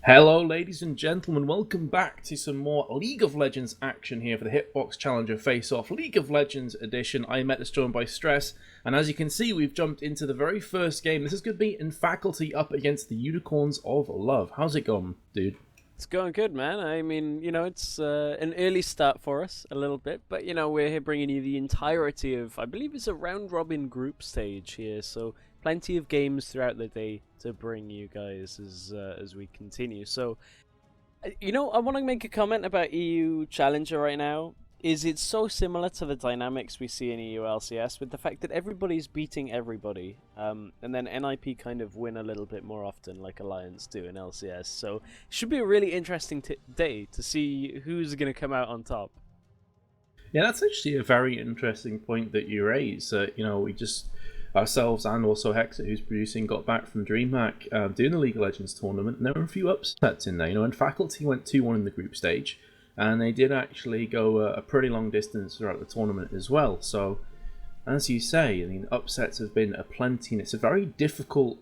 Hello, ladies and gentlemen. Welcome back to some more League of Legends action here for the Hitbox Challenger Faceoff League of Legends edition. I am met this joined by Stress, and as you can see, we've jumped into the very first game. This is going to be in Faculty up against the Unicorns of Love. How's it going, dude? It's going good, man. I mean, it's an early start for us, a little bit, but we're here bringing you the entirety of, I believe it's a round robin group stage here, so plenty of games throughout the day to bring you guys as we continue. So, I want to make a comment about EU Challenger right now. Is it so similar to the dynamics we see in EU LCS with the fact that everybody's beating everybody, and then NIP kind of win a little bit more often, like Alliance do in LCS. So it should be a really interesting day to see who's going to come out on top. Yeah, that's actually a very interesting point that you raise. We just ourselves and also Hexa, who's producing, got back from DreamHack doing the League of Legends tournament, and there were a few upsets in there. And Faculty went 2-1 in the group stage, and they did actually go a pretty long distance throughout the tournament as well. So, as you say, I mean, upsets have been aplenty, and it's a very difficult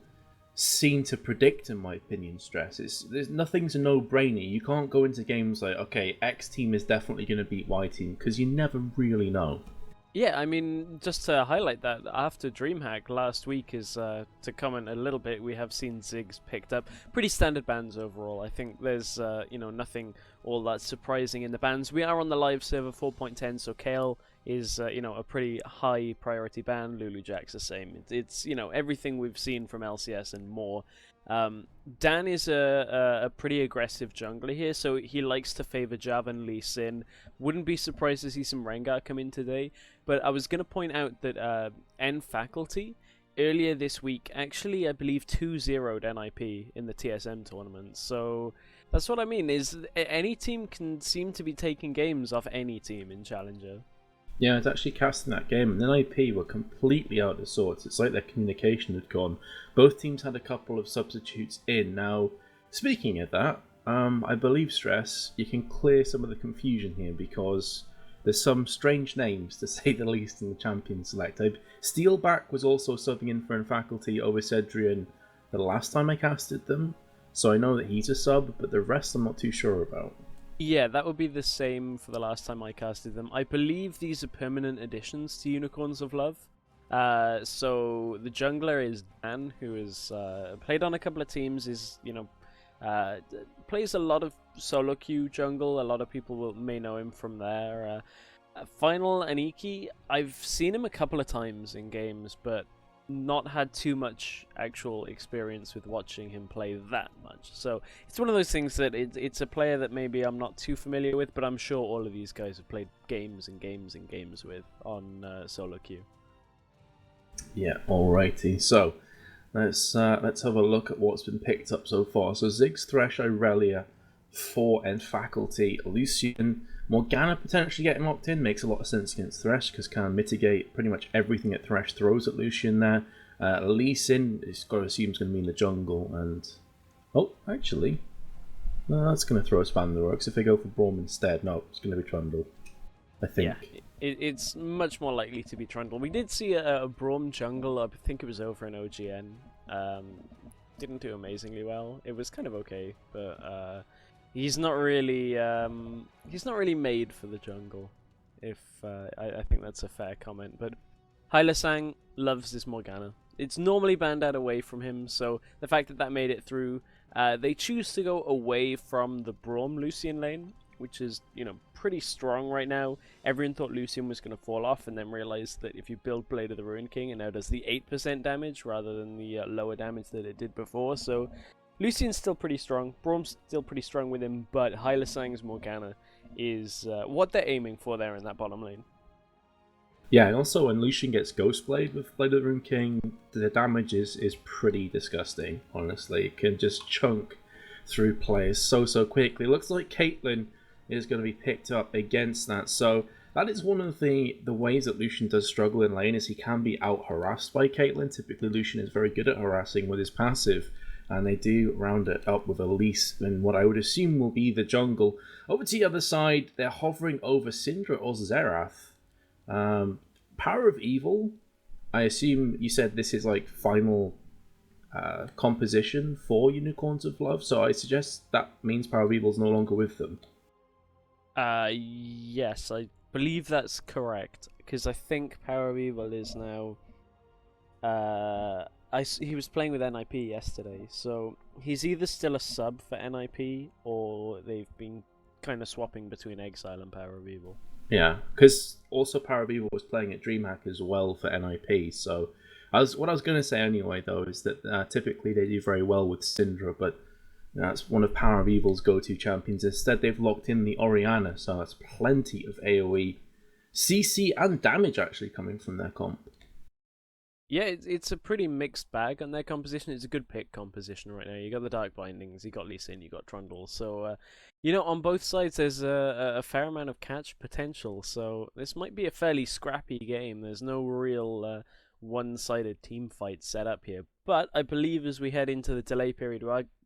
scene to predict, in my opinion. Stress. Nothing's a no-brainer. You can't go into games like, okay, X team is definitely going to beat Y team, because you never really know. Yeah, I mean, just to highlight that, after DreamHack last week is, to comment a little bit, we have seen Ziggs picked up. Pretty standard bans overall. I think there's, nothing all that surprising in the bans. We are on the live server 4.10, so Kale is, a pretty high priority ban. Lulu Jack's the same. It's everything we've seen from LCS and more. Dan is a pretty aggressive jungler here, so he likes to favor Jav and Lee Sin. Wouldn't be surprised to see some Rengar come in today, but I was going to point out that N Faculty earlier this week actually, I believe, 2-0'd NIP in the TSM tournament. So that's what I mean, is any team can seem to be taking games off any team in Challenger. Yeah, it's actually casting that game, and NIP were completely out of sorts. It's like their communication had gone. Both teams had a couple of substitutes in. Now, speaking of that, I believe, Stress, you can clear some of the confusion here because there's some strange names, to say the least, in the champion select. Steelback was also subbing in for Faculty over Cedrian the last time I casted them, so I know that he's a sub, but the rest I'm not too sure about. Yeah, that would be the same for the last time I casted them. I believe these are permanent additions to Unicorns of Love. So the jungler is Dan, who has played on a couple of teams, plays a lot of solo queue jungle. A lot of people may know him from there. Final Aniki, I've seen him a couple of times in games, but not had too much actual experience with watching him play that much. So it's one of those things that it's a player that maybe I'm not too familiar with, but I'm sure all of these guys have played games and games and games with on solo queue. Yeah, alrighty. So let's have a look at what's been picked up so far. So Ziggs, Thresh, Irelia, 4 and Faculty, Lucian, Morgana potentially getting locked in makes a lot of sense against Thresh because can mitigate pretty much everything that Thresh throws at Lucian there. Lee Sin is got to assume is going to be in the jungle, and actually, that's going to throw a span in the works if they go for Braum instead. No, it's going to be Trundle, I think. Yeah, it's much more likely to be Trundle. We did see a Braum jungle. I think it was over in OGN. Didn't do amazingly well. It was kind of okay, but he's not really made for the jungle. If I think that's a fair comment. But Hylasang loves this Morgana. It's normally banned out away from him, so the fact that that made it through, they choose to go away from the Braum Lucian lane, which is pretty strong right now. Everyone thought Lucian was going to fall off, and then realized that if you build Blade of the Ruined King, it now does the 8% damage rather than the lower damage that it did before. So Lucian's still pretty strong, Braum's still pretty strong with him, but Hylasang's Morgana is what they're aiming for there in that bottom lane. Yeah, and also when Lucian gets Ghost Blade with Blade of the Ruined King, the damage is pretty disgusting, honestly. It can just chunk through players so quickly. It looks like Caitlyn is going to be picked up against that, so that is one of the ways that Lucian does struggle in lane, is he can be out-harassed by Caitlyn. Typically Lucian is very good at harassing with his passive, and they do round it up with Elise in what I would assume will be the jungle. Over to the other side, they're hovering over Syndra or Xerath. Power of Evil, I assume you said this is like final composition for Unicorns of Love. So I suggest that means Power of Evil's no longer with them. Yes, I believe that's correct, because I think Power of Evil is now. He was playing with NIP yesterday, so he's either still a sub for NIP or they've been kind of swapping between Exile and Power of Evil. Yeah, because also Power of Evil was playing at DreamHack as well for NIP. So what I was going to say anyway, though, is that typically they do very well with Syndra, but that's one of Power of Evil's go-to champions. Instead, they've locked in the Orianna, so that's plenty of AoE, CC, and damage actually coming from their comp. Yeah, it's a pretty mixed bag on their composition. It's a good pick composition right now. You got the Dark Bindings, you got Lee Sin, you got Trundle. So, on both sides there's a fair amount of catch potential. So this might be a fairly scrappy game. There's no real one-sided team fight set up here. But I believe as we head into the delay period,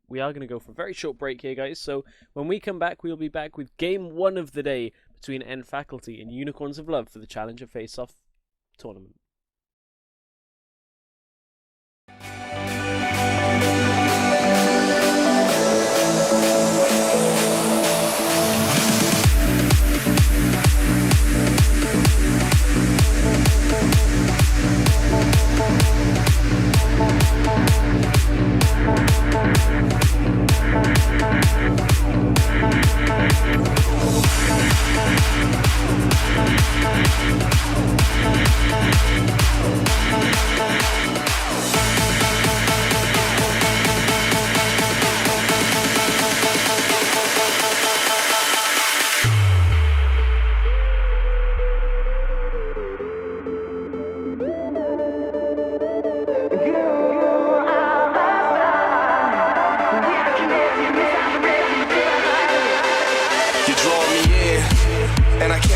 we are going to go for a very short break here, guys. So when we come back, we'll be back with Game 1 of the day between End Faculty and Unicorns of Love for the Challenger Faceoff tournament.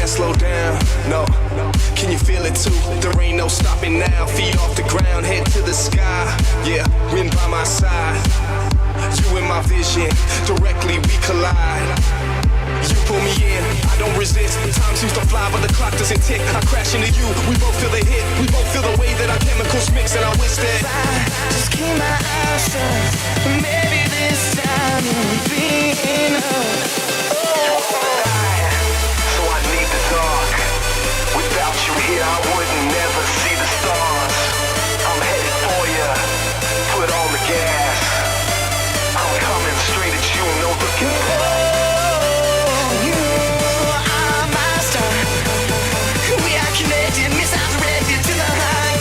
Slow down, no. Can you feel it too? There ain't no stopping now. Feet off the ground, head to the sky. Yeah, wind by my side. You in my vision, directly we collide. You pull me in, I don't resist. Time seems to fly, but the clock doesn't tick. I crash into you, we both feel the hit. We both feel the way that our chemicals mix, and I wish that I just keep my eyes shut. Maybe this time you'll be enough. Without you here, I would never see the stars. I'm headed for ya, put on the gas. I'm coming straight at you, no looking back. You are my star. We are connected, missiles ready to the high.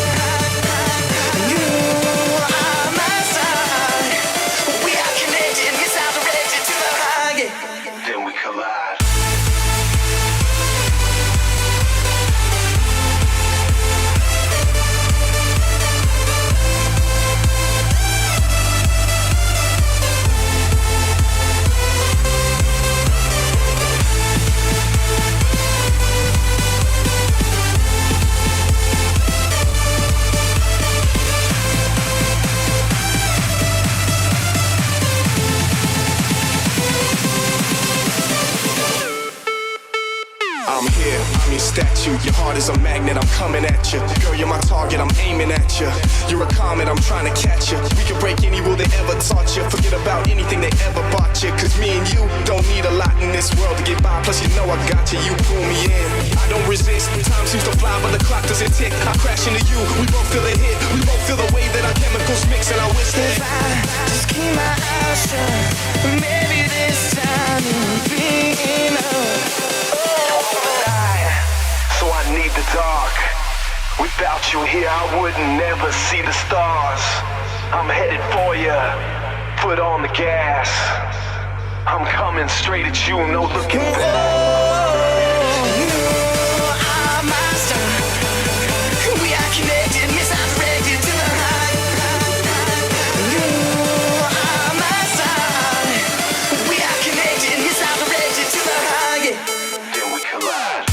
You are my star. We are connected, missiles ready to the high. Then we collide. Statue, your heart is a magnet, I'm coming at you. Girl, you're my target, I'm aiming at you. You're a comet, I'm trying to catch you. We can break any rule they ever taught you. Forget about anything they ever bought you. Cause me and you don't need a lot in this world to get by. Plus you know I got you, you pull me in. I don't resist, time seems to fly but the clock doesn't tick. I crash into you, we both feel the hit. We both feel the way that our chemicals mix. And I wish that if I just keep my eyes shut, maybe this time you'll be enough. So I need the dark. Without you here, I would never see the stars. I'm headed for ya, put on the gas. I'm coming straight at you, no looking back. You are my star. We are connected, missiles ready to the high. You are my star. We are connected, missiles ready to the high. Then we collide.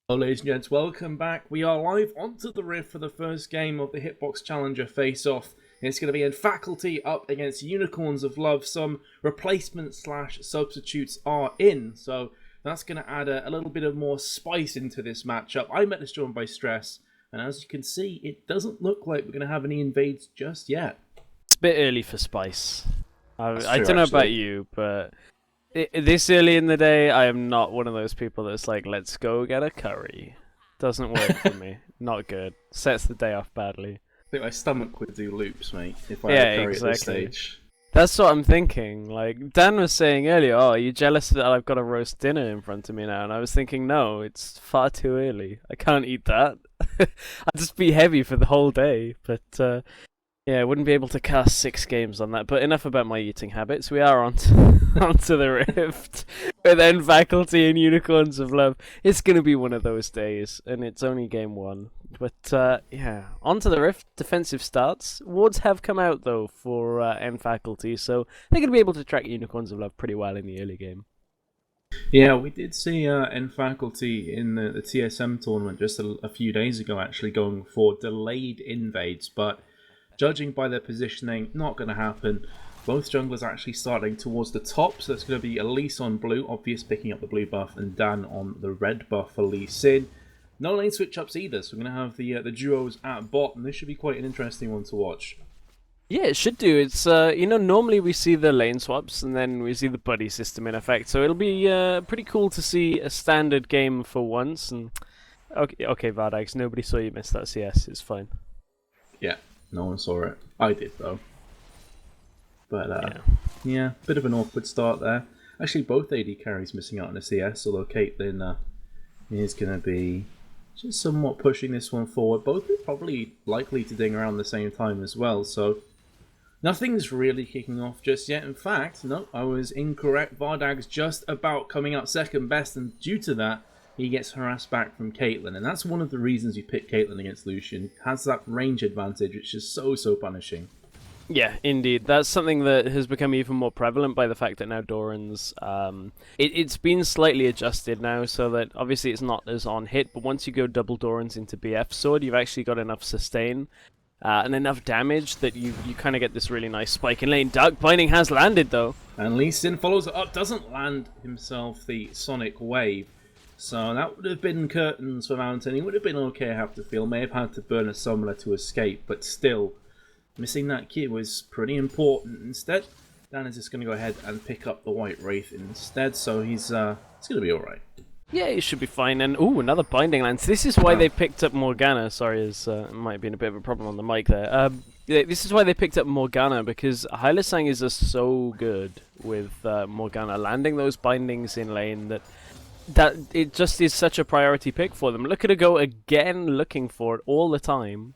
Hello ladies and gents, welcome back. We are live onto the Rift for the first game of the Hitbox Challenger Faceoff. It's going to be in Faculty up against Unicorns of Love. Some replacements / substitutes are in, so that's going to add a little bit of more spice into this matchup. I met this drawn by Stress, and as you can see, it doesn't look like we're going to have any invades just yet. It's a bit early for spice. I true, don't know actually. about you, but this early in the day, I am not one of those people that's like, let's go get a curry. Doesn't work for me. Not good. Sets the day off badly. I think my stomach would do loops, mate, if I Yeah, had curry exactly. at this stage. That's what I'm thinking. Like, Dan was saying earlier, oh, are you jealous that I've got a roast dinner in front of me now? And I was thinking, no, it's far too early. I can't eat that. I'd just be heavy for the whole day. But, yeah, I wouldn't be able to cast 6 games on that. But enough about my eating habits. We are onto the Rift. With then Faculty and Unicorns of Love. It's going to be one of those days. And it's only game 1. But, yeah, onto the Rift. Defensive starts. Wards have come out, though, for N Faculty. So they're going to be able to track Unicorns of Love pretty well in the early game. Yeah, we did see N Faculty in the TSM tournament just a few days ago, actually going for delayed invades. But judging by their positioning, not going to happen. Both junglers actually starting towards the top, so it's going to be Elise on blue, Obvious picking up the blue buff, and Dan on the red buff for Lee Sin. No lane switch-ups either, so we're going to have the duos at bot, and this should be quite an interesting one to watch. Yeah, it should do. It's normally we see the lane swaps, and then we see the buddy system in effect, so it'll be pretty cool to see a standard game for once. And okay, Vardags, nobody saw you miss that CS, it's fine. Yeah. No one saw it. I did, though. But, yeah, bit of an awkward start there. Actually, both AD carries missing out on a CS, although Caitlyn is going to be just somewhat pushing this one forward. Both are probably likely to ding around the same time as well, so nothing's really kicking off just yet. In fact, no, I was incorrect. Vardag's just about coming out second best, and due to that, he gets harassed back from Caitlyn, and that's one of the reasons you pick Caitlyn against Lucian. Has that range advantage, which is so punishing. Yeah, indeed. That's something that has become even more prevalent by the fact that now Doran's... It's been slightly adjusted now, so that obviously it's not as on hit, but once you go double Doran's into BF Sword, you've actually got enough sustain and enough damage that you kind of get this really nice spike in lane. Dark Binding has landed, though. And Lee Sin follows it up, doesn't land himself the Sonic Wave. So that would have been curtains for Mountain. He would have been okay, I have to feel. May have had to burn a summoner to escape, but still, missing that key was pretty important. Instead, Dan is just going to go ahead and pick up the White Wraith instead, so he's going to be alright. Yeah, he should be fine. And, ooh, another Binding Lance. This is why they picked up Morgana. Sorry, it might have been a bit of a problem on the mic there. This is why they picked up Morgana, because Hylasang is just so good with Morgana. Landing those bindings in lane that it just is such a priority pick for them. Look at her go again looking for it all the time.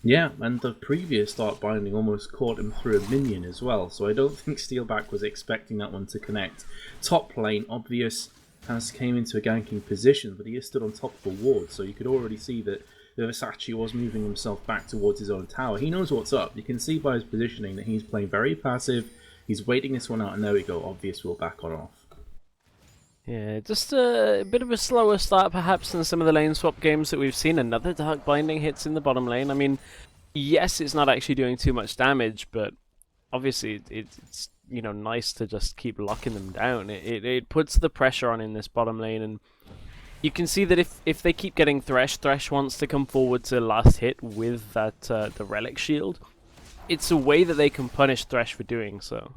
Yeah, and the previous Dark Binding almost caught him through a minion as well, so I don't think Steelback was expecting that one to connect. Top lane, Obvious has came into a ganking position, but he is stood on top of a ward, so you could already see that the Versace was moving himself back towards his own tower. He knows what's up. You can see by his positioning that he's playing very passive. He's waiting this one out, and there we go. Obvious will back on off. Yeah, just a bit of a slower start perhaps than some of the lane swap games that we've seen. Another Dark Binding hits in the bottom lane. I mean, yes, it's not actually doing too much damage, but obviously it's nice to just keep locking them down. It puts the pressure on in this bottom lane, and you can see that if they keep getting Thresh wants to come forward to last hit with that the Relic Shield. It's a way that they can punish Thresh for doing so.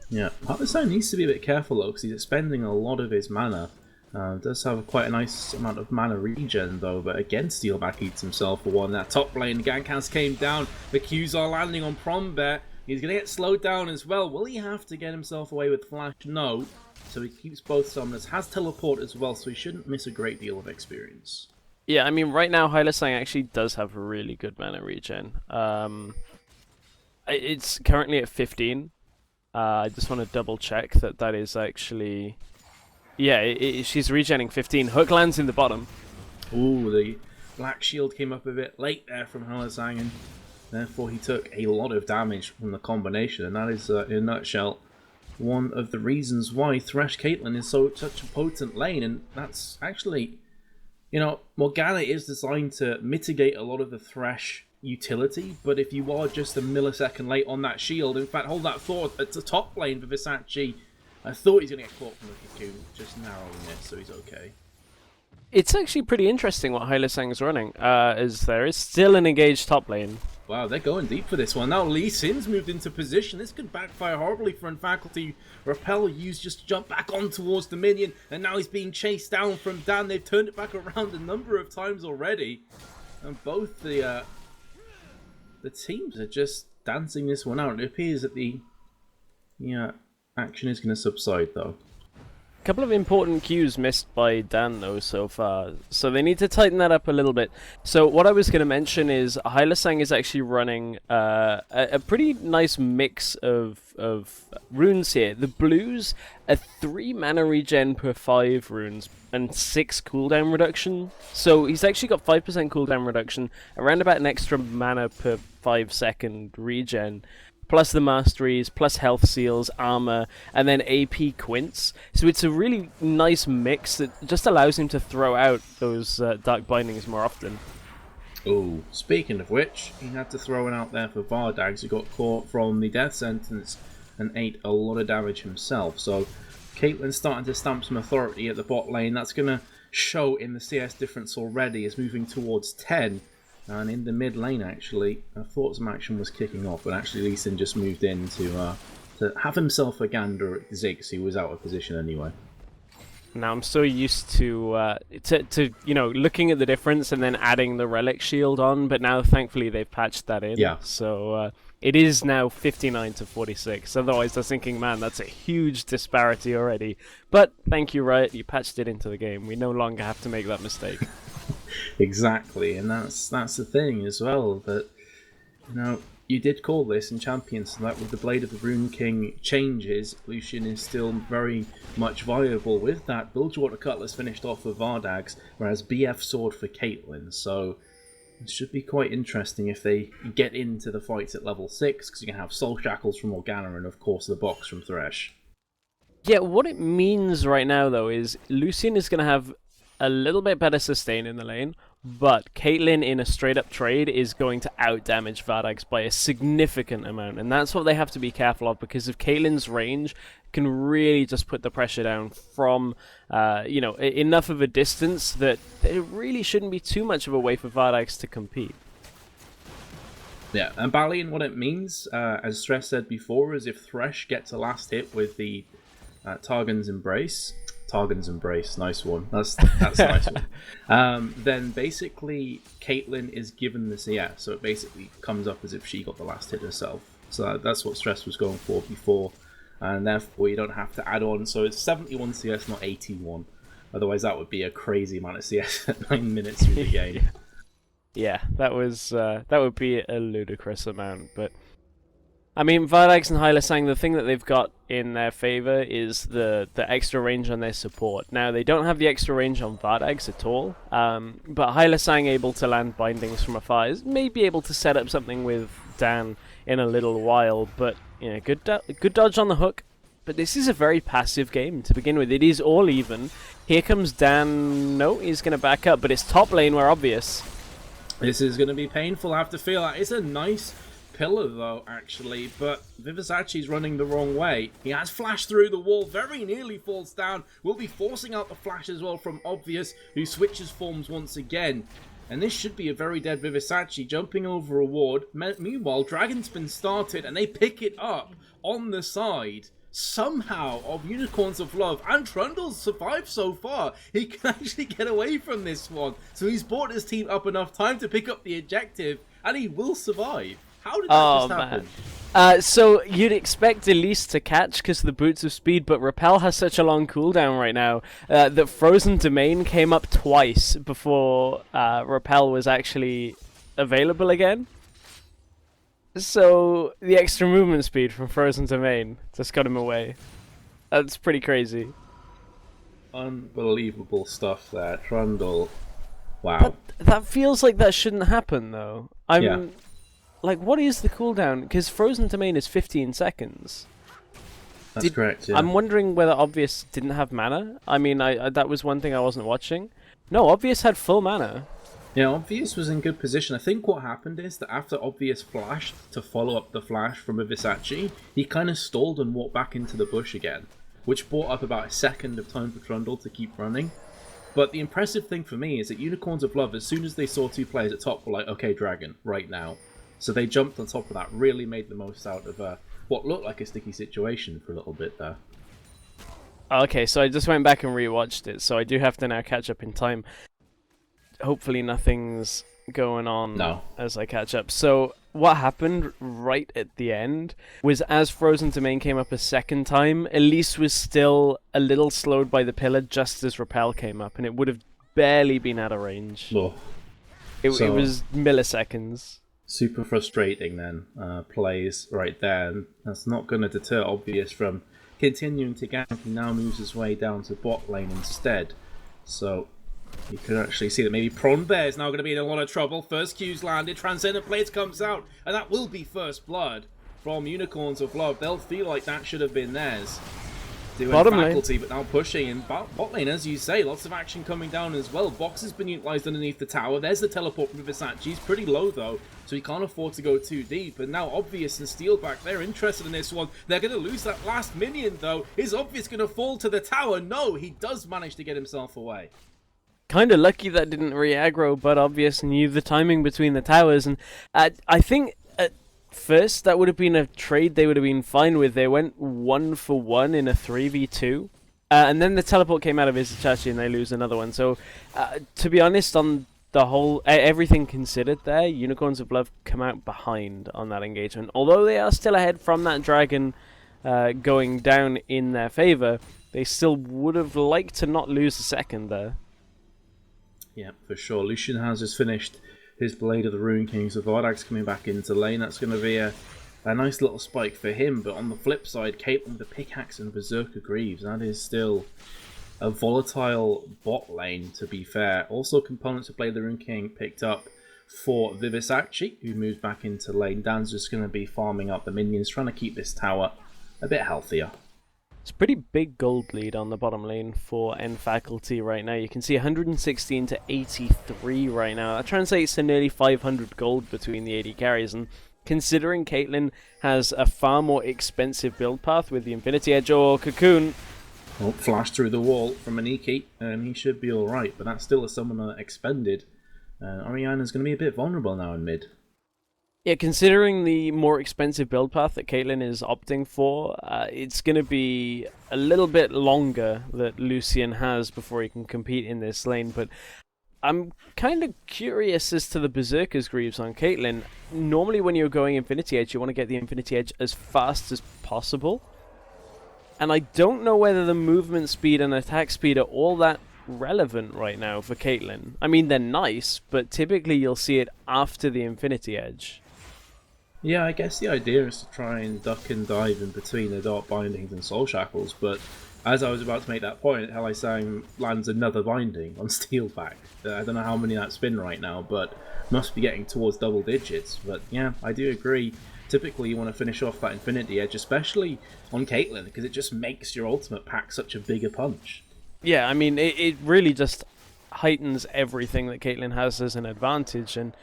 Yeah, Hylasang needs to be a bit careful though, because he's expending a lot of his mana. Does have quite a nice amount of mana regen though, but again Steelback eats himself for one. That top lane, Gankans came down, the Qs are landing on Prombear. He's going to get slowed down as well. Will he have to get himself away with Flash? No. So he keeps both summoners, has teleport as well, so he shouldn't miss a great deal of experience. Yeah, I mean, right now Hylasang actually does have a really good mana regen. It's currently at 15. I just want to double check that is actually... Yeah, she's regenning 15. Hook lands in the bottom. Ooh, the Black Shield came up a bit late there from Hylasang, and therefore he took a lot of damage from the combination, and that is, in a nutshell, one of the reasons why Thresh Caitlyn is such a potent lane, and that's actually, you know, Morgana is designed to mitigate a lot of the Thresh utility, but if you are just a millisecond late on that shield, in fact, hold that thought, at the top lane for Versace, I thought he's going to get caught from the cocoon, just narrowly missed, so he's okay. It's actually pretty interesting what Hylasang's running, as there is still an engaged top lane. Wow, they're going deep for this one. Now Lee Sin's moved into position. This could backfire horribly for Unfaculty. Repel used just to jump back on towards the minion, and now he's being chased down from Dan. They've turned it back around a number of times already. And both the teams are just dancing this one out. It appears that the action is going to subside, though. Couple of important cues missed by Dan though so far, so they need to tighten that up a little bit. So what I was going to mention is Hylasang is actually running a pretty nice mix of runes here. The blues, a 3 mana regen per 5 runes and 6 cooldown reduction. So he's actually got 5% cooldown reduction, around about an extra mana per 5-second regen, plus the masteries, plus health seals, armor, and then AP quints. So it's a really nice mix that just allows him to throw out those dark bindings more often. Oh, speaking of which, he had to throw it out there for Vardags, who got caught from the death sentence and ate a lot of damage himself. So Caitlyn's starting to stamp some authority at the bot lane. That's going to show in the CS difference already, is moving towards 10. And in the mid lane, actually, I thought some action was kicking off, but actually Lee Sin just moved in to have himself a gander at Ziggs, who was out of position anyway. Now I'm so used to you know, looking at the difference and then adding the relic shield on, but now thankfully they've patched that in. Yeah. So it is now 59 to 46. Otherwise, I was thinking, man, that's a huge disparity already. But thank you, Riot, you patched it into the game. We no longer have to make that mistake. Exactly, and that's the thing as well, that, you know, you did call this in Champions, that with the Blade of the Rune King changes, Lucian is still very much viable with that. Bilgewater Cutlass finished off with Vardags, whereas BF Sword for Caitlyn, so it should be quite interesting if they get into the fights at level 6, because you can have Soul Shackles from Morgana and of course the box from Thresh. Yeah, what it means right now, though, is Lucian is going to have a little bit better sustain in the lane, but Caitlyn in a straight-up trade is going to out-damage Vardags by a significant amount, and that's what they have to be careful of, because if Caitlyn's range can really just put the pressure down from, you know, enough of a distance that it really shouldn't be too much of a way for Vardags to compete. Yeah, and Balian, what it means, as Stress said before, is if Thresh gets a last hit with the Targon's Embrace, nice one. That's a nice one. Then basically Caitlyn is given the CS, so it basically comes up as if she got the last hit herself. So that's what Stress was going for before, and therefore you don't have to add on. So it's 71 CS, not 81. Otherwise, that would be a crazy amount of CS at 9 minutes through the game. Yeah, that would be a ludicrous amount, but. I mean, Vardags and Hylasang, the thing that they've got in their favor is the extra range on their support. Now, they don't have the extra range on Vardags at all, but Hylasang able to land bindings from afar is maybe able to set up something with Dan in a little while, but you know, good dodge on the hook. But this is a very passive game to begin with. It is all even. Here comes Dan. No, he's going to back up, but it's top lane where obvious. This is going to be painful, I have to feel that. It's a nice pillar though, actually, but Vivasachi's running the wrong way. He has flashed through the wall, very nearly falls down. Will be forcing out the flash as well from Obvious, who switches forms once again. And this should be a very dead Vivasachi jumping over a ward. Meanwhile, Dragon's been started and they pick it up on the side somehow of Unicorns of Love, and Trundle's survived so far. He can actually get away from this one. So he's brought his team up enough time to pick up the objective, and he will survive. How did that just happen? Man. So you'd expect Elise to catch because of the Boots of Speed, but Repel has such a long cooldown right now that Frozen Domain came up twice before Repel was actually available again. So the extra movement speed from Frozen Domain just got him away. That's pretty crazy. Unbelievable stuff there, Trundle. Wow. But that feels like that shouldn't happen, though. Like, what is the cooldown? Because Frozen Domain is 15 seconds. That's correct, yeah. I'm wondering whether Obvious didn't have mana. I mean, I that was one thing I wasn't watching. No, Obvious had full mana. Yeah, Obvious was in good position. I think what happened is that after Obvious flashed to follow up the flash from a Visachi, he kind of stalled and walked back into the bush again, which brought up about a second of time for Trundle to keep running. But the impressive thing for me is that Unicorns of Love, as soon as they saw two players at top, were like, okay, Dragon, right now. So they jumped on top of that, really made the most out of what looked like a sticky situation for a little bit there. Okay, so I just went back and rewatched it, so I do have to now catch up in time. Hopefully nothing's going on as I catch up. So what happened right at the end was as Frozen Domain came up a second time, Elise was still a little slowed by the pillar just as Repel came up, and it would have barely been out of range. Oh. It was milliseconds. Super frustrating then, plays right there. And that's not going to deter Obvious from continuing to gank. He now moves his way down to bot lane instead. So you can actually see that maybe Prawn Bear is now going to be in a lot of trouble. First Q's landed, Transcendent Blades comes out, and that will be first blood from Unicorns of Love. They'll feel like that should have been theirs. Doing Bottom faculty, lane. But now pushing in bot lane, as you say, lots of action coming down as well. Box has been utilized underneath the tower. There's the teleport from Visachi. He's pretty low though, so he can't afford to go too deep. And now Obvious and Steelback, they're interested in this one. They're going to lose that last minion though. Is Obvious going to fall to the tower? No, he does manage to get himself away. Kind of lucky that didn't re-aggro, but Obvious knew the timing between the towers, and I think at first that would have been a trade they would have been fine with. They went 1-for-1 in a 3v2, and then the teleport came out of Visachi and they lose another one. So to be honest, on the whole, everything considered there, Unicorns of Love come out behind on that engagement. Although they are still ahead from that dragon going down in their favor, they still would have liked to not lose a second there. Yeah, for sure. Lucian has just finished his Blade of the Rune King, so Vardag's coming back into lane. That's going to be a nice little spike for him, but on the flip side, Caitlyn with the Pickaxe and Berserker Greaves. That is still a volatile bot lane, to be fair. Also, components of Blade of the Rune King picked up for Vivisachi, who moves back into lane. Dan's just going to be farming up the minions, trying to keep this tower a bit healthier. It's a pretty big gold lead on the bottom lane for N Faculty right now. You can see 116 to 83 right now. That translates to nearly 500 gold between the AD carries, and considering Caitlyn has a far more expensive build path with the Infinity Edge or Cocoon. Well, flash through the wall from Aniki, and he should be alright, but that's still a summoner expended. Oriana's going to be a bit vulnerable now in mid. Yeah, considering the more expensive build path that Caitlyn is opting for, it's going to be a little bit longer that Lucian has before he can compete in this lane, but I'm kind of curious as to the Berserker's Greaves on Caitlyn. Normally when you're going Infinity Edge, you want to get the Infinity Edge as fast as possible, and I don't know whether the movement speed and attack speed are all that relevant right now for Caitlyn. I mean, they're nice, but typically you'll see it after the Infinity Edge. Yeah, I guess the idea is to try and duck and dive in between the Dark Bindings and Soul Shackles, but as I was about to make that point, Hell I Sang lands another binding on Steelback. I don't know how many that's been right now, but must be getting towards double digits. But yeah, I do agree. Typically you want to finish off that Infinity Edge, especially on Caitlyn, because it just makes your ultimate pack such a bigger punch. Yeah, I mean, it really just heightens everything that Caitlyn has as an advantage, and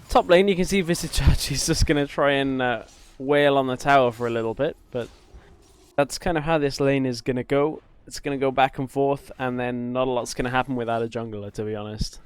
top lane, you can see Visachi's just going to try and wail on the tower for a little bit, but that's kind of how this lane is going to go. It's going to go back and forth, and then not a lot's going to happen without a jungler, to be honest.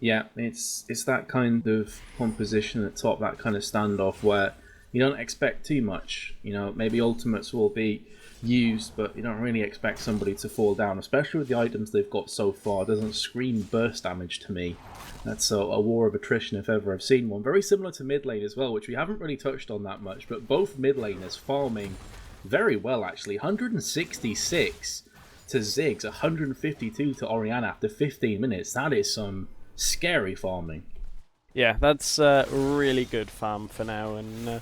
Yeah, it's that kind of composition at top, that kind of standoff where you don't expect too much. You know, maybe ultimates will be used, but you don't really expect somebody to fall down, especially with the items they've got so far. It doesn't scream burst damage to me. That's a war of attrition if ever I've seen one. Very similar to mid lane as well, which we haven't really touched on that much, but both mid laners farming very well actually. 166 to Ziggs, 152 to Oriana after 15 minutes. That is some scary farming. Yeah, that's really good farm for now, and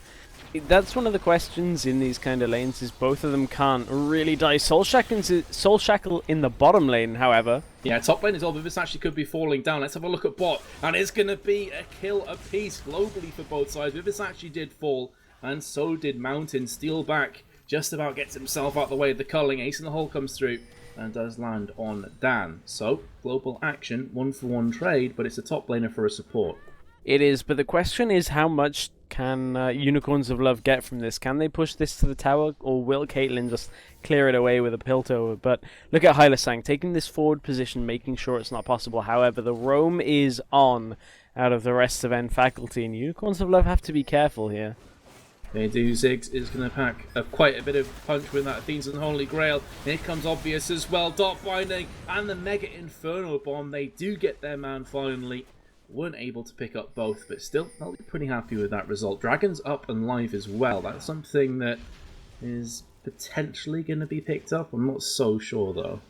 that's one of the questions in these kind of lanes, is both of them can't really die. Soul Shackle in the bottom lane, however. Yeah, top lane as well, but this actually could be falling down. Let's have a look at bot, and it's going to be a kill apiece globally for both sides. This actually did fall, and so did Mountain. Steelback just about gets himself out the way. The culling ace in the hole comes through and does land on Dan. So, global action, 1-for-1 trade, but it's a top laner for a support. It is, but the question is how much can Unicorns of Love get from this? Can they push this to the tower, or will Caitlyn just clear it away with a Piltover? But look at Hylasang taking this forward position, making sure it's not possible. However, the roam is on out of the rest of N faculty, and Unicorns of Love have to be careful here. They do. Ziggs is going to pack quite a bit of punch with that Athene's Unholy Grail. Here comes Obvious as well. Dot Binding and the Mega Inferno Bomb. They do get their man finally. Weren't able to pick up both, but still, I'll be pretty happy with that result. Dragon's up and live as well. That's something that is potentially going to be picked up. I'm not so sure, though.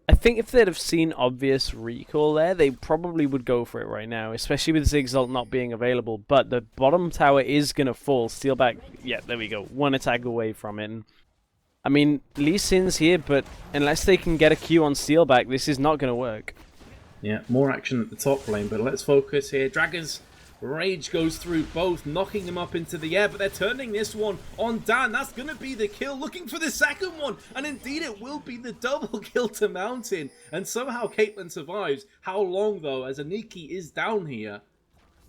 I think if they'd have seen Obvious recall there, they probably would go for it right now, especially with Ziggs ult not being available. But the bottom tower is going to fall. Steelback, yeah, there we go. One attack away from it. And, I mean, Lee Sin's here, but unless they can get a Q on Steelback, this is not going to work. Yeah, more action at the top lane, but let's focus here. Dragon's Rage goes through both, knocking them up into the air, but they're turning this one on Dan. That's going to be the kill, looking for the second one, and indeed it will be the double kill to Mountain. And somehow Caitlyn survives. How long, though, as Aniki is down here?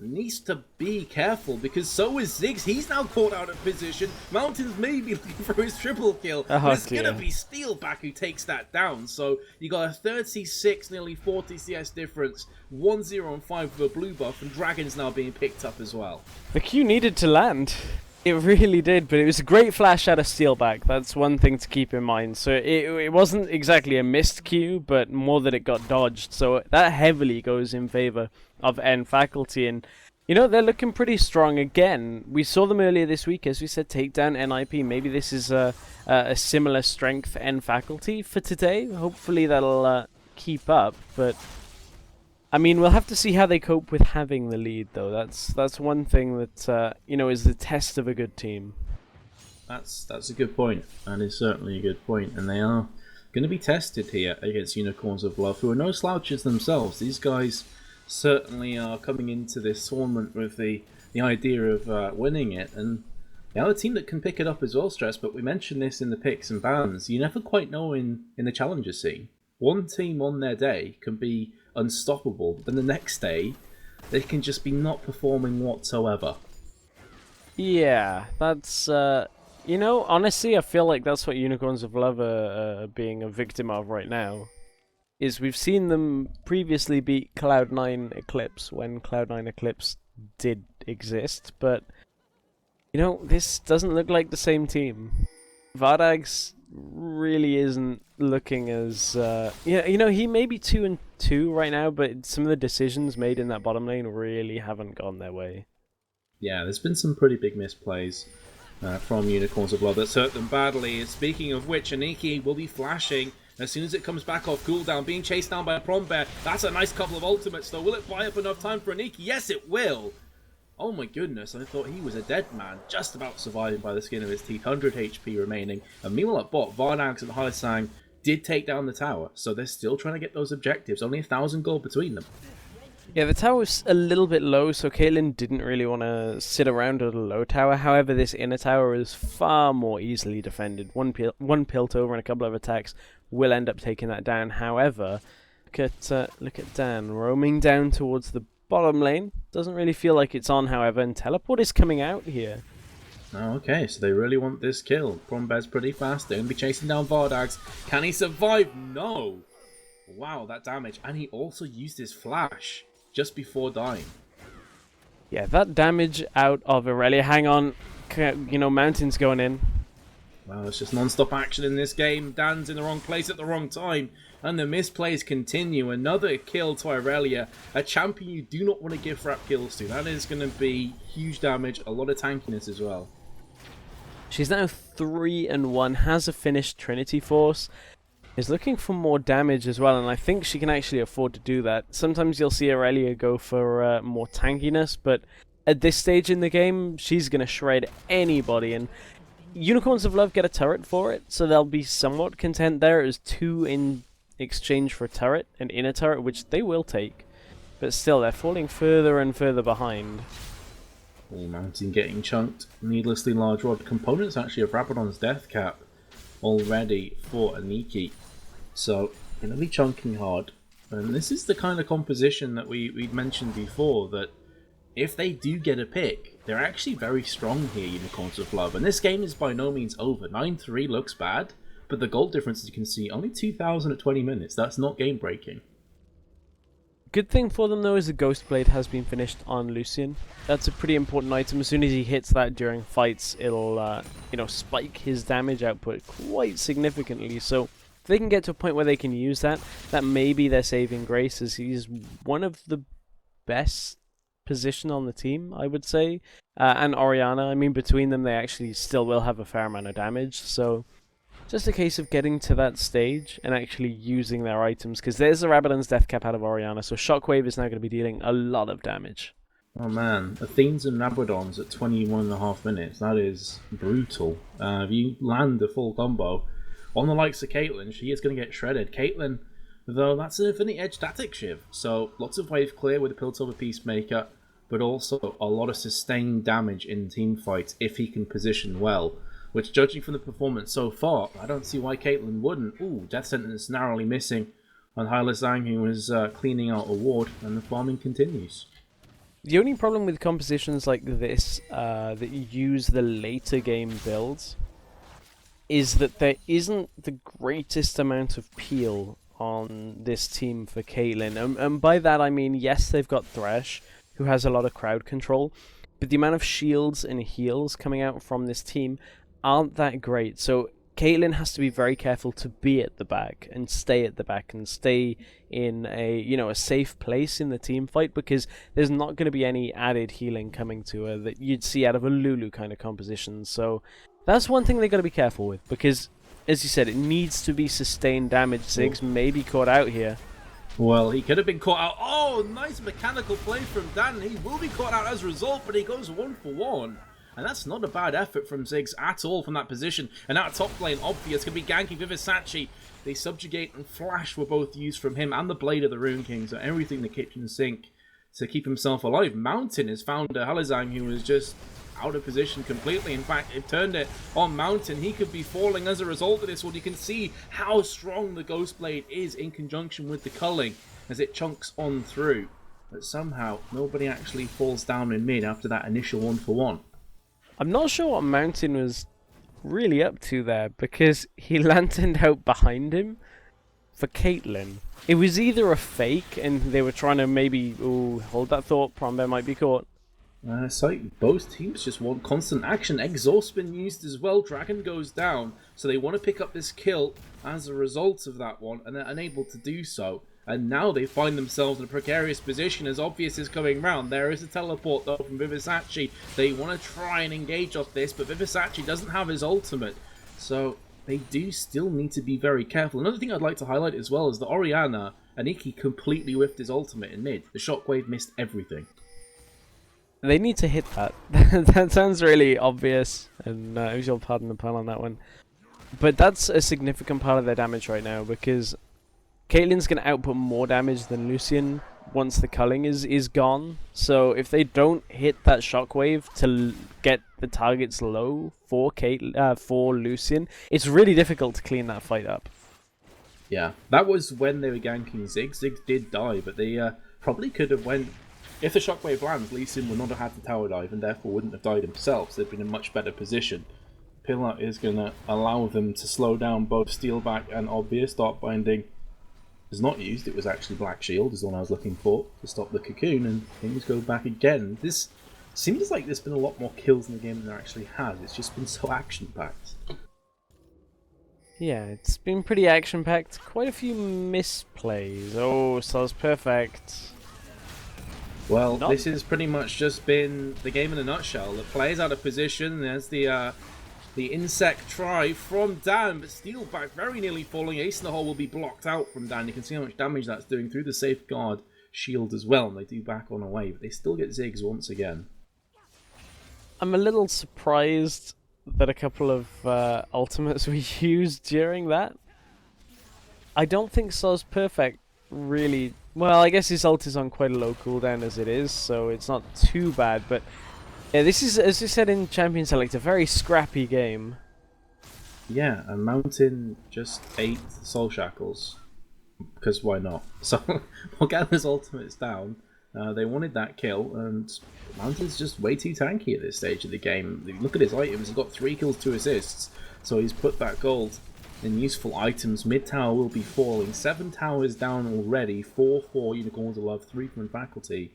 Needs to be careful, because so is Ziggs. He's now caught out of position. Mountain's maybe looking for his triple kill. But it's going to be Steelback who takes that down. So you got a 36, nearly 40 CS difference. 1-0 and 5 with a blue buff, and Dragon's now being picked up as well. The Q needed to land. It really did, but it was a great flash out of Steelback. That's one thing to keep in mind. So it wasn't exactly a missed Q, but more that it got dodged. So that heavily goes in favor of N faculty. And, you know, they're looking pretty strong again. We saw them earlier this week, as we said, take down NIP. Maybe this is a similar strength N faculty for today. Hopefully that'll keep up, but I mean, we'll have to see how they cope with having the lead, though. That's one thing that you know, is the test of a good team. That's a good point, and it's certainly a good point. And they are going to be tested here against Unicorns of Love, who are no slouches themselves. These guys certainly are coming into this tournament with the idea of winning it, and the other team that can pick it up as well, Stress. But we mentioned this in the picks and bans. You never quite know in the challenger scene. One team on their day can be unstoppable, then the next day they can just be not performing whatsoever. Yeah, that's you know, honestly, I feel like that's what Unicorns of Love are being a victim of right now. Is we've seen them previously beat Cloud9 Eclipse when Cloud9 Eclipse did exist, but you know, this doesn't look like the same team. Vardags really isn't looking as yeah, you know, he may be 2-2 right now, but some of the decisions made in that bottom lane really haven't gone their way. Yeah, there's been some pretty big misplays from Unicorns of Love that's hurt them badly. Speaking of which, Aniki will be flashing as soon as it comes back off cooldown, being chased down by a Prom Bear. That's a nice couple of ultimates, though. Will it buy up enough time for Aniki? Yes, it will. Oh my goodness, I thought he was a dead man, just about surviving by the skin of his teeth, 100 HP remaining. And meanwhile at bot, Vardags and Hylasang did take down the tower, so they're still trying to get those objectives, only 1,000 gold between them. Yeah, the tower was a little bit low, so Caitlyn didn't really want to sit around at a low tower. However, this inner tower is far more easily defended. One Piltover and a couple of attacks will end up taking that down. However, look at Dan roaming down towards the bottom lane. Doesn't really feel like it's on, however, and Teleport is coming out here. Oh, okay, so they really want this kill. Prombear's pretty fast. They're going to be chasing down Vardags. Can he survive? No. Wow, that damage. And he also used his flash just before dying. Yeah, that damage out of Aurelia. Hang on. You know, Mountain's going in. Wow, it's just non-stop action in this game. Dan's in the wrong place at the wrong time. And the misplays continue. Another kill to Aurelia. A champion you do not want to give frap kills to. That is going to be huge damage. A lot of tankiness as well. She's now 3-1. Has a finished Trinity Force. Is looking for more damage as well. And I think she can actually afford to do that. Sometimes you'll see Aurelia go for more tankiness. But at this stage in the game, she's going to shred anybody. And Unicorns of Love get a turret for it. So they'll be somewhat content there. It was 2 in exchange for a turret, an inner turret, which they will take, but still they're falling further and further behind. All Mountain getting chunked. Needlessly large rod. Components actually of Rabadon's death cap already for Aniki. So, going to be chunking hard. And this is the kind of composition that we'd mentioned before, that if they do get a pick, they're actually very strong here, Unicorns of Love. And this game is by no means over. 9-3 looks bad, but the gold difference, as you can see, only 2,000 at 20 minutes. That's not game-breaking. Good thing for them though is the Ghost Blade has been finished on Lucian. That's a pretty important item. As soon as he hits that during fights, it'll spike his damage output quite significantly. So if they can get to a point where they can use that, that may be their saving grace, as he's one of the best position on the team, I would say. And Orianna, I mean, between them they actually still will have a fair amount of damage. So just a case of getting to that stage and actually using their items, because there's the Rabadon's death cap out of Orianna, so Shockwave is now going to be dealing a lot of damage. Oh man, Athenes and Rabadons at 21.5 minutes, that is brutal. If you land a full combo on the likes of Caitlyn, she is going to get shredded. Caitlyn, though, that's an Infinity Edge static shiv, so lots of wave clear with the Piltover Peacemaker, but also a lot of sustained damage in team fights if he can position well. Which, judging from the performance so far, I don't see why Caitlyn wouldn't. Ooh, Death Sentence narrowly missing on Hyla Zhang, who was cleaning out a ward, and the farming continues. The only problem with compositions like this that use the later game builds is that there isn't the greatest amount of peel on this team for Caitlyn. And by that I mean, yes, they've got Thresh, who has a lot of crowd control, but the amount of shields and heals coming out from this team aren't that great. So Caitlyn has to be very careful to be at the back and stay at the back and stay in a safe place in the team fight, because there's not going to be any added healing coming to her that you'd see out of a Lulu kind of composition. So that's one thing they got to be careful with, because as you said, it needs to be sustained damage. Ziggs may be caught out here. Well, he could have been caught out. Oh, nice mechanical play from Dan. He will be caught out as a result, but he goes 1-for-1. And that's not a bad effort from Ziggs at all from that position. And out top lane, obvious, can be ganking Vivisachi. The Subjugate and Flash were both used from him, and the Blade of the Rune King, so everything in the kitchen sink to keep himself alive. Mountain has found a Halizang who was just out of position completely. In fact, it turned it on Mountain. He could be falling as a result of this one. You can see how strong the Ghost Blade is in conjunction with the culling as it chunks on through. But somehow, nobody actually falls down in mid after that initial 1-for-1. I'm not sure what Mountain was really up to there, because he lanterned out behind him for Caitlyn. It was either a fake and they were trying to maybe, hold that thought, Prombear might be caught. So both teams just want constant action. Exhaust been used as well. Dragon goes down, so they want to pick up this kill as a result of that one, and they're unable to do so. And now they find themselves in a precarious position as Obvious is coming round. There is a teleport though from Vivisachi. They want to try and engage off this, but Vivisachi doesn't have his ultimate. So they do still need to be very careful. Another thing I'd like to highlight as well is that Orianna, Aniki completely whiffed his ultimate in mid. The Shockwave missed everything. They need to hit that. That sounds really obvious, and if you'll pardon the pun on that one. But that's a significant part of their damage right now, because Caitlyn's going to output more damage than Lucian once the culling is gone. So if they don't hit that shockwave to get the targets low for Lucian, it's really difficult to clean that fight up. Yeah, that was when they were ganking Ziggs. Ziggs did die, but they probably could have went... If the shockwave lands, Lucian would not have had to tower dive and therefore wouldn't have died himself, so they'd been in a much better position. Pillar is going to allow them to slow down both Steelback and Obvious. Dark Binding was not used, it was actually Black Shield is the one I was looking for to stop the cocoon, and things go back again. This seems like there's been a lot more kills in the game than there actually has. It's just been so action-packed. Yeah, it's been pretty action-packed. Quite a few misplays. Oh, So's perfect. Well, this has pretty much just been the game in a nutshell. The player's out of position. There's the insect try from Dan, but Steelback very nearly falling. Ace in the hole will be blocked out from Dan. You can see how much damage that's doing through the safeguard shield as well, and they do back on away, but they still get Ziggs once again. I'm a little surprised that a couple of ultimates were used during that. I don't think So's perfect really... Well, I guess his ult is on quite a low cooldown as it is, so it's not too bad, but Yeah, this is, as we said in Champion Select, a very scrappy game. Yeah, and Mountain just ate Soul Shackles. Because why not? So, Morgana's ultimate's down. They wanted that kill, and Mountain's just way too tanky at this stage of the game. Look at his items, he's got 3 kills, 2 assists. So he's put that gold in useful items. Mid tower will be falling. 7 towers down already. 4 for Unicorns of Love, 3 from Faculty.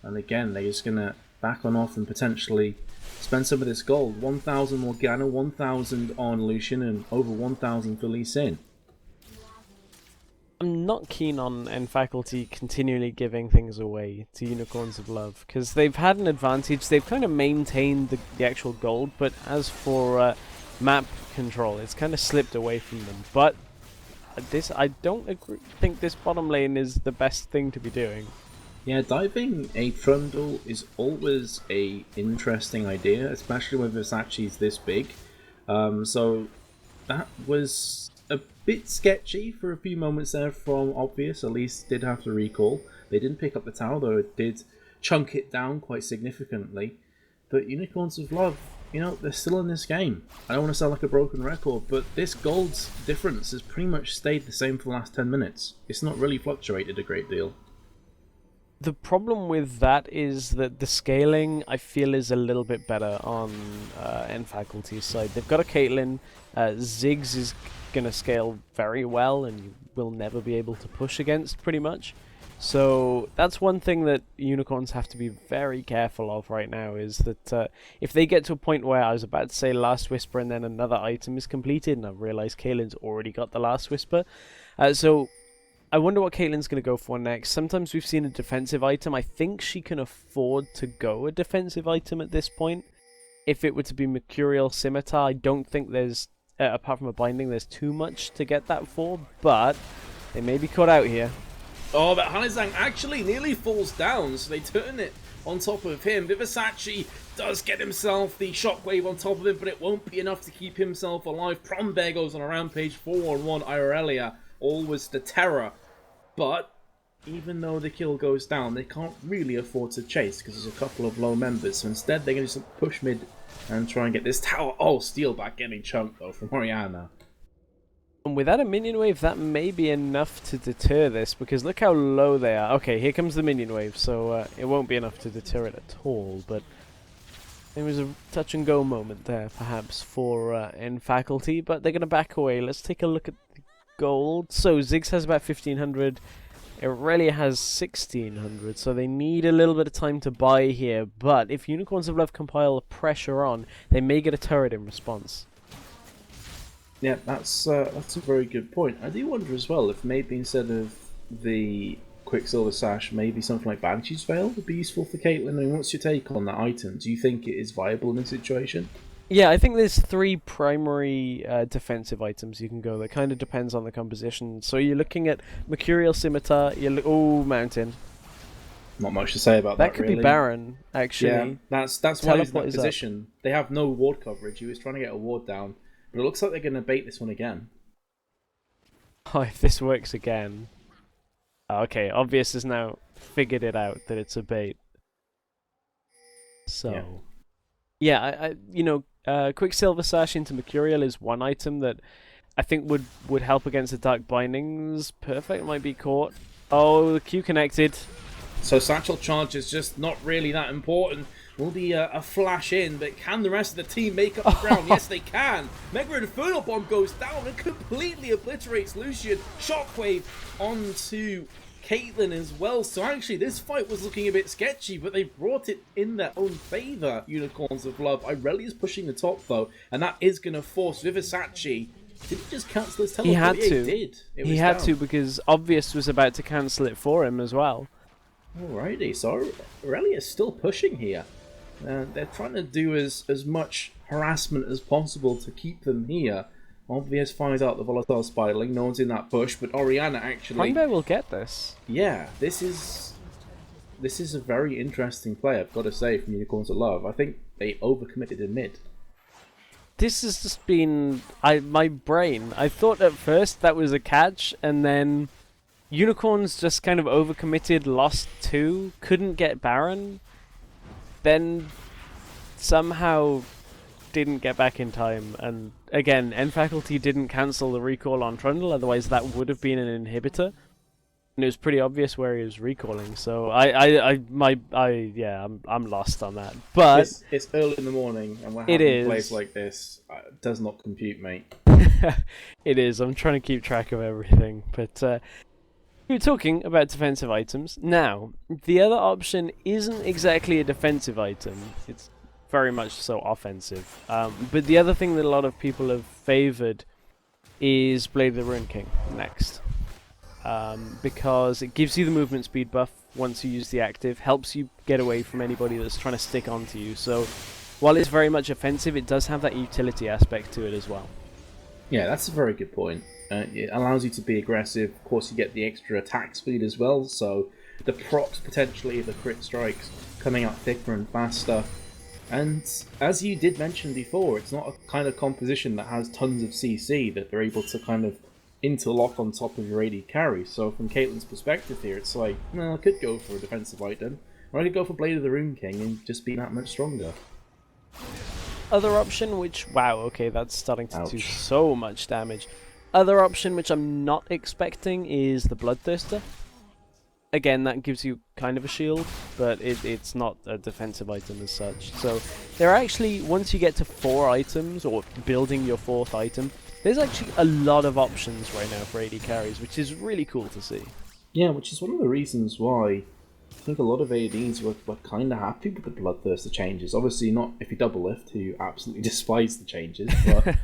And again, they're just going to back on off and potentially spend some of this gold. 1,000 Morgana, 1,000 on Lucian, and over 1,000 for Lee Sin. I'm not keen on Faculty continually giving things away to Unicorns of Love, because they've had an advantage. They've kind of maintained the actual gold, but as for map control, it's kind of slipped away from them. But I don't think this bottom lane is the best thing to be doing. Yeah, diving a trundle is always a interesting idea, especially when Versace's this big. So that was a bit sketchy for a few moments there from Obvious. At least did have to recall. They didn't pick up the tower, though it did chunk it down quite significantly. But Unicorns of Love, you know, they're still in this game. I don't want to sound like a broken record, but this gold's difference has pretty much stayed the same for the last 10 minutes. It's not really fluctuated a great deal. The problem with that is that the scaling, I feel, is a little bit better on Faculty's side. They've got a Caitlyn. Ziggs is going to scale very well, and you will never be able to push against, pretty much. So that's one thing that Unicorns have to be very careful of right now, is that if they get to a point where, I was about to say Last Whisper and then another item is completed, and I've realised Caitlyn's already got the Last Whisper. So I wonder what Caitlyn's going to go for next. Sometimes we've seen a defensive item. I think she can afford to go a defensive item at this point. If it were to be Mercurial Scimitar, I don't think there's, apart from a binding, there's too much to get that for, but they may be caught out here. Oh, but Hanezang actually nearly falls down, so they turn it on top of him. Vivasachi does get himself the shockwave on top of him, but it won't be enough to keep himself alive. Prombear goes on a rampage, 4-on-1 Irelia, always the terror. But even though the kill goes down, they can't really afford to chase because there's a couple of low members. So instead, they're going to just push mid and try and get this tower. Oh, steal back getting chunked though from Oriana. And without a minion wave, that may be enough to deter this, because look how low they are. Okay, here comes the minion wave, so it won't be enough to deter it at all. But there was a touch and go moment there, perhaps, for Faculty. But they're going to back away. Let's take a look at the gold. So Ziggs has about 1,500. Irelia has 1,600. So they need a little bit of time to buy here. But if Unicorns of Love compile pressure on, they may get a turret in response. Yeah, that's a very good point. I do wonder as well if maybe instead of the Quicksilver Sash, maybe something like Banshee's Veil would be useful for Caitlyn. I mean, what's your take on that item? Do you think it is viable in this situation? Yeah, I think there's 3 primary defensive items you can go. That kind of depends on the composition. So you're looking at Mercurial Scimitar. Mountain. Not much to say about that. That could be Baron, actually. Yeah, that's why he's in that position. They have no ward coverage. He was trying to get a ward down. But it looks like they're going to bait this one again. Oh, if this works again. Okay, Obvious has now figured it out that it's a bait. So, yeah, Quicksilver Sash into Mercurial is one item that I think would help against the Dark Bindings. Perfect might be caught. Oh, the Q connected. So Satchel Charge is just not really that important. Will be a flash in, but can the rest of the team make up the ground? Yes, they can. Mega Inferno Bomb goes down and completely obliterates Lucian. Shockwave onto Caitlyn as well. So actually, this fight was looking a bit sketchy, but they brought it in their own favour, Unicorns of Love. Irelia's pushing the top, though, and that is going to force Vivasachi. Did he just cancel his teleport? He had to. He did. He had to, because Obvious was about to cancel it for him as well. Alrighty, so Irelia's still pushing here. They're trying to do as much harassment as possible to keep them here. Obvious finds out the volatile spiraling. No one's in that push, but Oriana actually. Prombear will get this. Yeah, this is a very interesting play, I've got to say, from Unicorns of Love. I think they overcommitted in mid. This has just been my brain. I thought at first that was a catch, and then Unicorns just kind of overcommitted, lost 2, couldn't get Baron. Then somehow didn't get back in time, and again, End Faculty didn't cancel the recall on Trundle, otherwise that would have been an inhibitor. And it was pretty obvious where he was recalling, so I'm lost on that. But it's early in the morning, and we're having plays like this. It does not compute, mate. It is. I'm trying to keep track of everything, but we were talking about defensive items. Now, the other option isn't exactly a defensive item. It's very much so offensive. But the other thing that a lot of people have favoured is Blade of the Ruined King next. Because it gives you the movement speed buff once you use the active, helps you get away from anybody that's trying to stick onto you. So while it's very much offensive, it does have that utility aspect to it as well. Yeah, that's a very good point. It allows you to be aggressive. Of course, you get the extra attack speed as well, so the procs potentially, the crit strikes, coming out thicker and faster. And as you did mention before, it's not a kind of composition that has tons of CC that they're able to kind of interlock on top of your AD carry. So from Caitlyn's perspective here, it's like, no, I could go for a defensive item, or I could go for Blade of the Ruined King and just be that much stronger. Other option, which, wow, okay, that's starting to do so much damage. Other option, which I'm not expecting, is the Bloodthirster. Again, that gives you kind of a shield, but it's not a defensive item as such. So there are actually, once you get to 4 items, or building your 4th item, there's actually a lot of options right now for AD carries, which is really cool to see. Yeah, which is one of the reasons why I think a lot of ADs were kind of happy with the Bloodthirster changes. Obviously not if you double lift, who absolutely despise the changes, but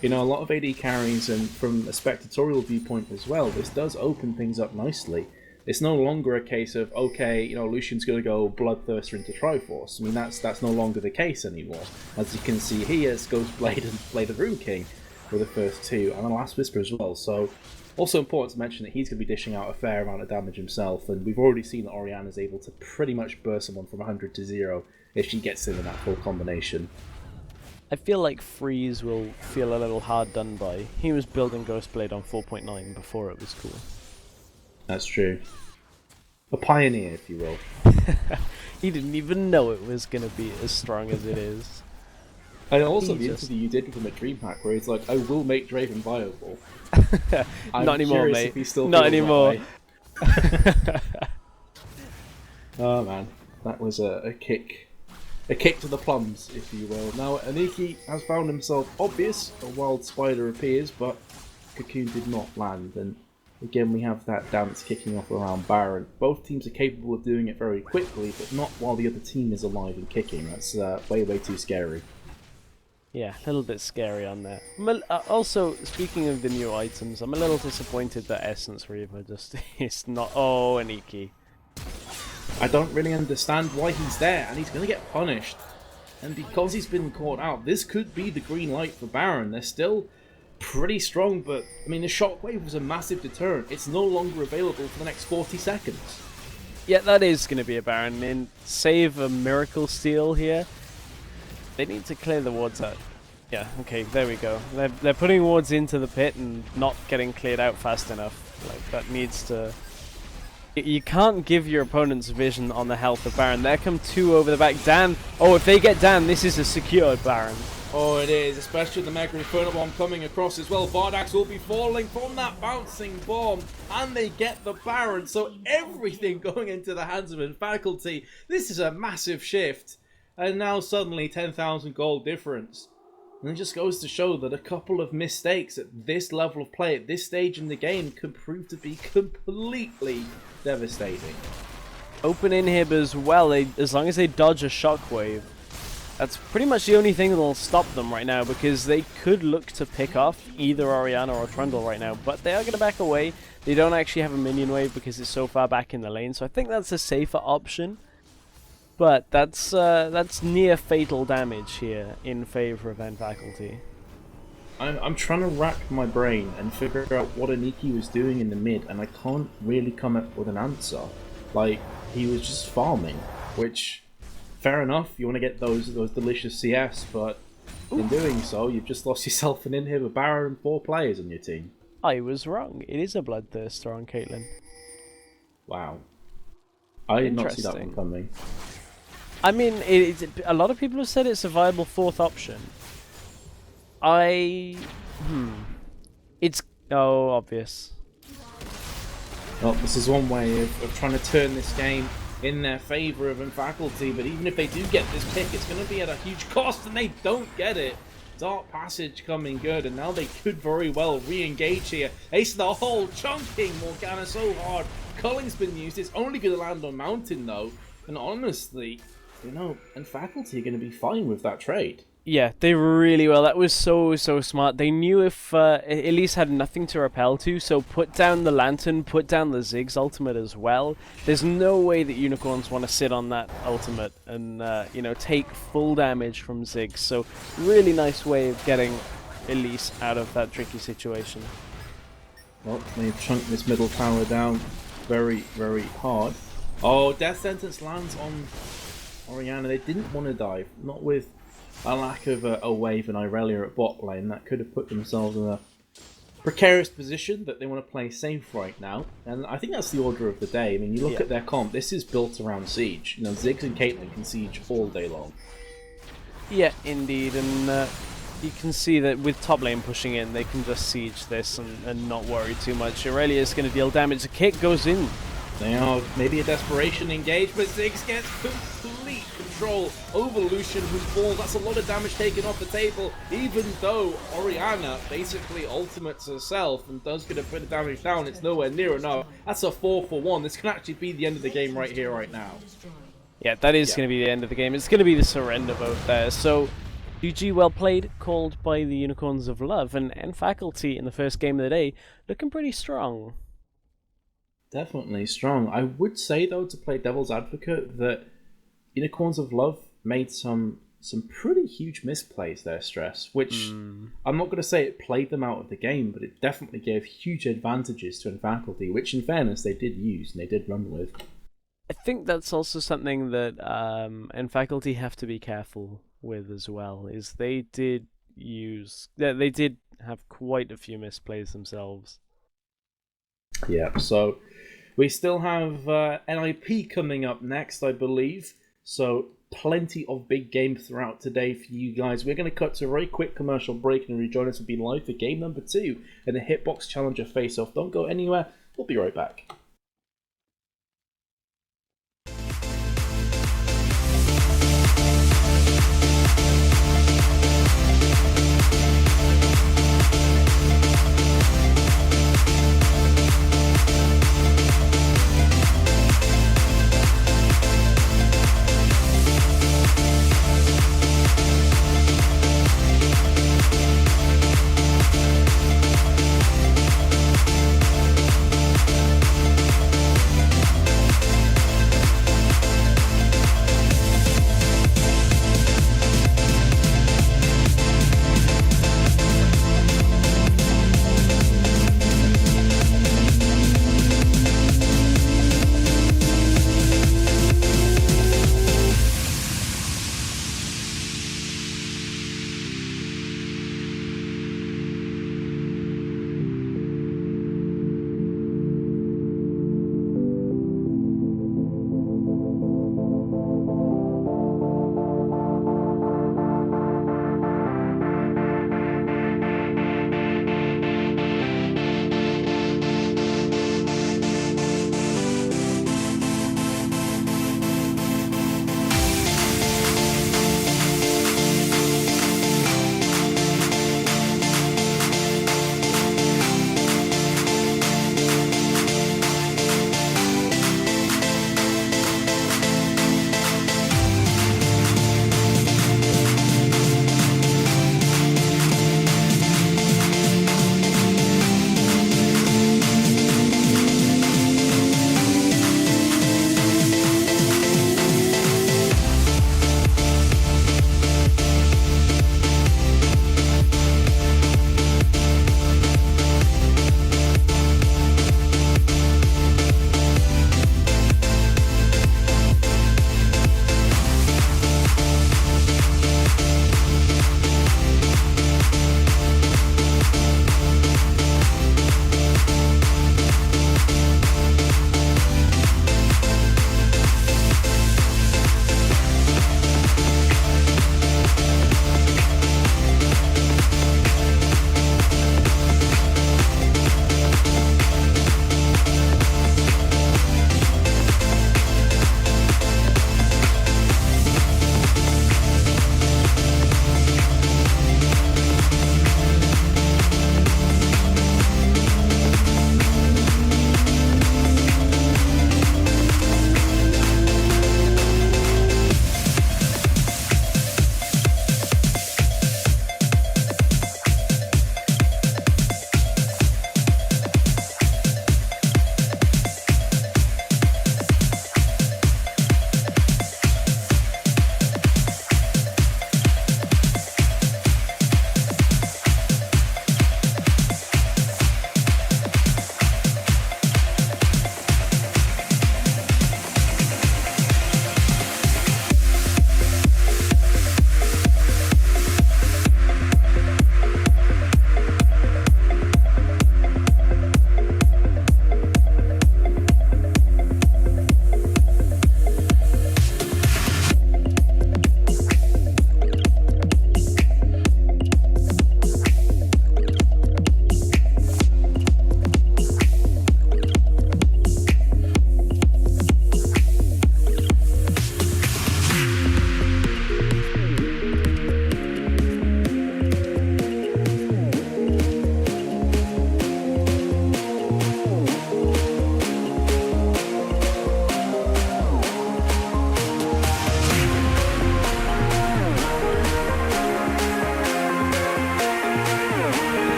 you know, a lot of AD carries, and from a spectatorial viewpoint as well, this does open things up nicely. It's no longer a case of, okay, you know, Lucian's going to go Bloodthirster into Triforce. I mean, that's no longer the case anymore. As you can see here, it's Ghostblade and Blade of the Ruined King were the first 2, and the Last Whisper as well. So, also important to mention that he's going to be dishing out a fair amount of damage himself, and we've already seen that Orianna's able to pretty much burst someone from 100 to 0 if she gets in that full combination. I feel like Freeze will feel a little hard done by. He was building Ghostblade on 4.9 before it was cool. That's true. A pioneer, if you will. He didn't even know it was going to be as strong as it is. And also the interview you did with him at DreamHack, where he's like, I will make Draven viable. Not anymore, mate. If he still Not anymore. Oh man, that was a kick to the plums, if you will. Now, Aniki has found himself obvious. A wild spider appears, but Cocoon did not land. And again, we have that dance kicking off around Baron. Both teams are capable of doing it very quickly, but not while the other team is alive and kicking. That's way too scary. Yeah, a little bit scary on that. Also, speaking of the new items, I'm a little disappointed that Essence Reaver just is not... Oh, Aniki. I don't really understand why he's there, and he's going to get punished. And because he's been caught out, this could be the green light for Baron. They're still pretty strong, but I mean, the Shockwave was a massive deterrent. It's no longer available for the next 40 seconds. Yeah, that is going to be a Baron. And save a Miracle Steal here. They need to clear the wards out. Yeah, okay, there we go. They're putting wards into the pit and not getting cleared out fast enough. Like, that needs to... You can't give your opponents vision on the health of Baron. There come 2 over the back. Dan. Oh, if they get Dan, this is a secured Baron. Oh, it is, especially the Mega Inferno Bomb coming across as well. Vardax will be falling from that bouncing bomb, and they get the Baron. So everything going into the hands of End Faculty. This is a massive shift. And now suddenly 10,000 gold difference. And it just goes to show that a couple of mistakes at this level of play, at this stage in the game, can prove to be completely devastating. Open inhib as well, as long as they dodge a shockwave. That's pretty much the only thing that will stop them right now, because they could look to pick off either Orianna or Trundle right now, but they are going to back away. They don't actually have a minion wave because it's so far back in the lane, so I think that's a safer option. But that's near fatal damage here in favour of End Faculty. I'm trying to rack my brain and figure out what Aniki was doing in the mid, and I can't really come up with an answer. Like, he was just farming, which, fair enough, you want to get those delicious CS, but in doing so, you've just lost yourself an inhib, a Baron, and 4 players on your team. I was wrong. It is a Bloodthirster on Caitlyn. Wow. I did not see that one coming. I mean, a lot of people have said it's a viable fourth option. It's obvious. Well, this is one way of trying to turn this game in their favour of Faculty, but even if they do get this pick, it's going to be at a huge cost, and they don't get it. Dark Passage coming good, and now they could very well re-engage here. Ace of the hole, chunking Morgana so hard. Culling's been used. It's only going to land on Mountain, though. And honestly, and Faculty are going to be fine with that trade. Yeah, they really well. That was so smart. They knew if Elise had nothing to repel to, so put down the Lantern, put down the Ziggs ultimate as well. There's no way that Unicorns want to sit on that ultimate and take full damage from Ziggs. So really nice way of getting Elise out of that tricky situation. Well, they've chunked this middle tower down very, very hard. Oh, Death Sentence lands on Orianna. They didn't want to dive, not with a lack of a wave and Irelia at bot lane. That could have put themselves in a precarious position that they want to play safe right now. And I think that's the order of the day. I mean, you look at their comp, this is built around siege. Ziggs and Caitlyn can siege all day long. Yeah, indeed. And you can see that with top lane pushing in, they can just siege this and not worry too much. Irelia is going to deal damage. The kick goes in. They are maybe a desperation engage, but Ziggs gets complete control over Lucian, who falls. That's a lot of damage taken off the table, even though Orianna basically ultimates herself and does get a bit of damage down. It's nowhere near enough. That's a 4-for-1. This can actually be the end of the game right here, right now. Yeah, that is going to be the end of the game. It's going to be the surrender vote there. So, GG, well played, called by the Unicorns of Love, and Faculty in the first game of the day, looking pretty strong. Definitely strong. I would say, though, to play devil's advocate, that Unicorns of Love made some pretty huge misplays there, Stress, which I'm not going to say it played them out of the game, but it definitely gave huge advantages to Faculty, which in fairness they did use and they did run with. I think that's also something that Faculty have to be careful with as well, is they did have quite a few misplays themselves. Yeah, so we still have NIP coming up next, I believe. So plenty of big games throughout today for you guys. We're going to cut to a very quick commercial break and rejoin us. We'll be live for game number 2 in the Hitbox Challenger Faceoff. Don't go anywhere. We'll be right back.